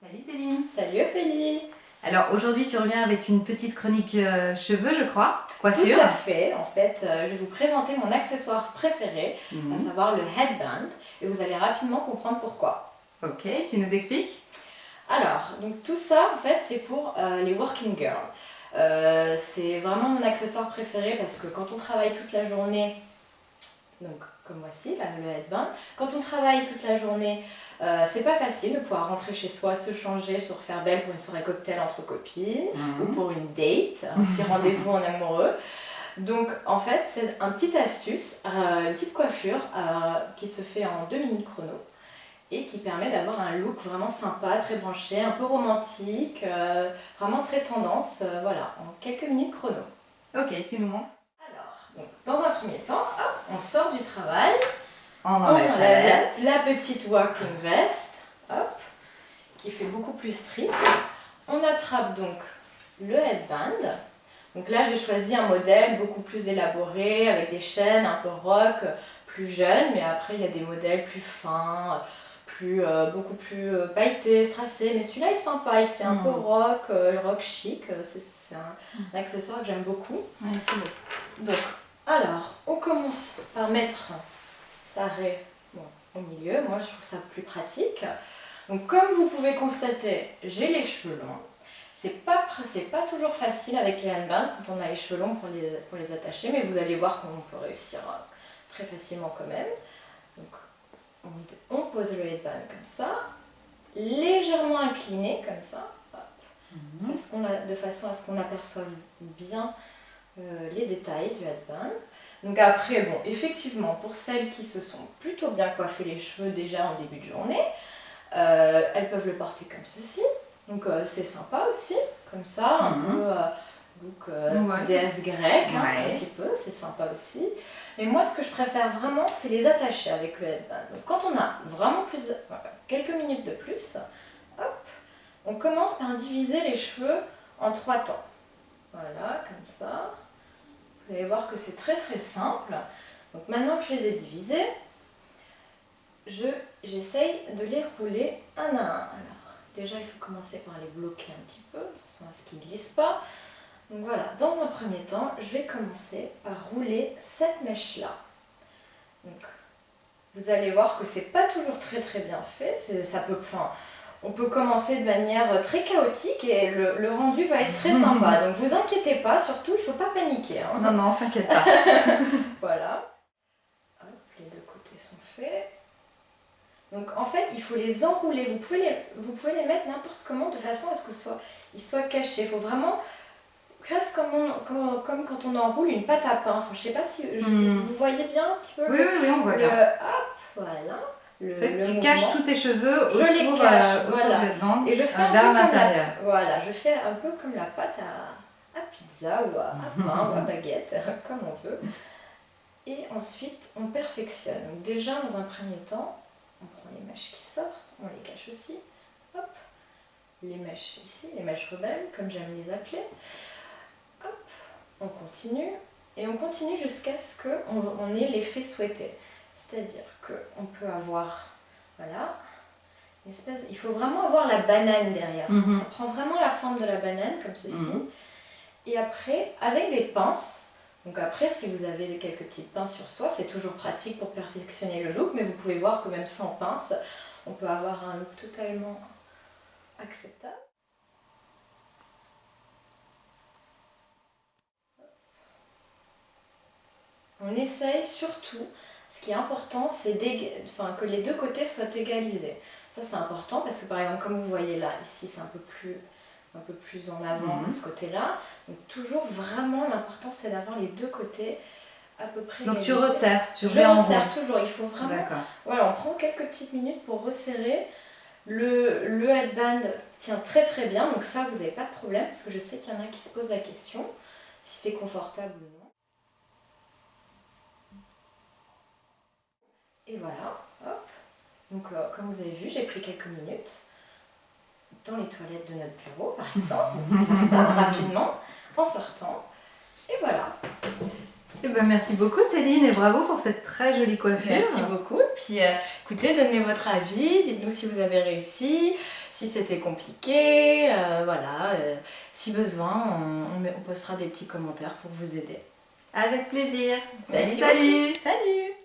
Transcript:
Salut Céline. Salut Ophélie. Alors aujourd'hui tu reviens avec une petite chronique cheveux je crois, coiffure. Tout à fait, en fait je vais vous présenter mon accessoire préféré, à savoir le headband, et vous allez rapidement comprendre pourquoi. Ok, tu nous expliques? Alors, donc tout ça en fait c'est pour les working girls. C'est vraiment mon accessoire préféré parce que quand on travaille toute la journée, donc comme voici là, le headband, quand on travaille toute la journée, c'est pas facile de pouvoir rentrer chez soi, se changer, se refaire belle pour une soirée cocktail entre copines ou pour une date, un petit rendez-vous en amoureux. Donc en fait c'est une petite astuce, une petite coiffure qui se fait en 2 minutes chrono et qui permet d'avoir un look vraiment sympa, très branché, un peu romantique, vraiment très tendance, voilà, en quelques minutes chrono. Ok, tu nous montres. Alors, donc, dans un premier temps, hop, on sort du travail, On enlève sa veste. la petite working vest, hop, qui fait beaucoup plus strict. On attrape donc le headband. Donc là j'ai choisi un modèle beaucoup plus élaboré, avec des chaînes un peu rock, plus jeune, mais après il y a des modèles plus fins, beaucoup plus pailletés, strassés, mais celui-là est sympa, il fait un peu rock, rock chic, c'est un accessoire que j'aime beaucoup. Ouais, c'est beau. Donc, alors, on commence par mettre sa raie au milieu, moi je trouve ça plus pratique. Donc comme vous pouvez constater, j'ai les cheveux longs. C'est pas toujours facile avec les handbands quand on a les cheveux longs pour les attacher, mais vous allez voir qu'on peut réussir très facilement quand même. Donc on pose le headband comme ça, légèrement incliné comme ça, hop, de façon à ce qu'on aperçoive bien les détails du headband. Donc après, bon, effectivement, pour celles qui se sont plutôt bien coiffées les cheveux déjà en début de journée, elles peuvent le porter comme ceci. Donc c'est sympa aussi, comme ça, un peu look déesse grecque, un petit peu, c'est sympa aussi. Et moi, ce que je préfère vraiment, c'est les attacher avec le headband. Donc quand on a vraiment quelques minutes de plus, hop, on commence par diviser les cheveux en 3 temps. Voilà, comme ça. Vous allez voir que c'est très très simple. Donc maintenant que je les ai divisés, j'essaye de les rouler un à un. Alors, déjà, il faut commencer par les bloquer un petit peu, de façon à ce qu'ils ne glissent pas. Donc voilà, dans un premier temps, je vais commencer par rouler cette mèche-là. Donc, vous allez voir que c'est pas toujours très très bien fait. On peut commencer de manière très chaotique et le rendu va être très sympa. Donc vous inquiétez pas, surtout il ne faut pas paniquer. Hein. Non, non, s'inquiète pas. Voilà. Hop, les deux côtés sont faits. Donc en fait, il faut les enrouler. Vous pouvez les mettre n'importe comment de façon à ce qu'ils soient cachés. Il faut vraiment, presque comme quand on enroule une pâte à pain. Enfin, je sais pas si vous voyez bien un petit peu. Oui, on voit bien. Hop, voilà. Tu caches tous tes cheveux autour du headband et je fais vers l'intérieur. Voilà, je fais un peu comme la pâte à pizza ou à pain ou à baguette, comme on veut. Et ensuite, on perfectionne. Donc déjà, dans un premier temps, on prend les mèches qui sortent, on les cache aussi. Hop, les mèches ici, les mèches rebelles, comme j'aime les appeler. Hop, on continue. Et on continue jusqu'à ce qu'on ait l'effet souhaité. C'est-à-dire qu'on peut avoir, voilà, il faut vraiment avoir la banane derrière. Ça prend vraiment la forme de la banane, comme ceci. Et après, avec des pinces, donc après, si vous avez quelques petites pinces sur soi, c'est toujours pratique pour perfectionner le look, mais vous pouvez voir que même sans pinces, on peut avoir un look totalement acceptable. On essaye surtout, ce qui est important, c'est que les deux côtés soient égalisés. Ça c'est important parce que par exemple, comme vous voyez là, ici c'est un peu plus en avant que ce côté-là. Donc toujours vraiment l'important c'est d'avoir les deux côtés à peu près égalisés. Donc tu resserres, Je resserre toujours, il faut vraiment... D'accord. Voilà, on prend quelques petites minutes pour resserrer. Le headband tient très très bien, donc ça vous n'avez pas de problème parce que je sais qu'il y en a qui se posent la question si c'est confortable ou non. Et voilà, hop. Donc comme vous avez vu, j'ai pris quelques minutes dans les toilettes de notre bureau par exemple, on peut faire ça rapidement en sortant. Et voilà. Eh ben, merci beaucoup Céline et bravo pour cette très jolie coiffure. Merci beaucoup. Puis écoutez, donnez votre avis, dites-nous si vous avez réussi, si c'était compliqué, voilà. Si besoin, on postera des petits commentaires pour vous aider. Avec plaisir. Merci Salut. beaucoup. Salut.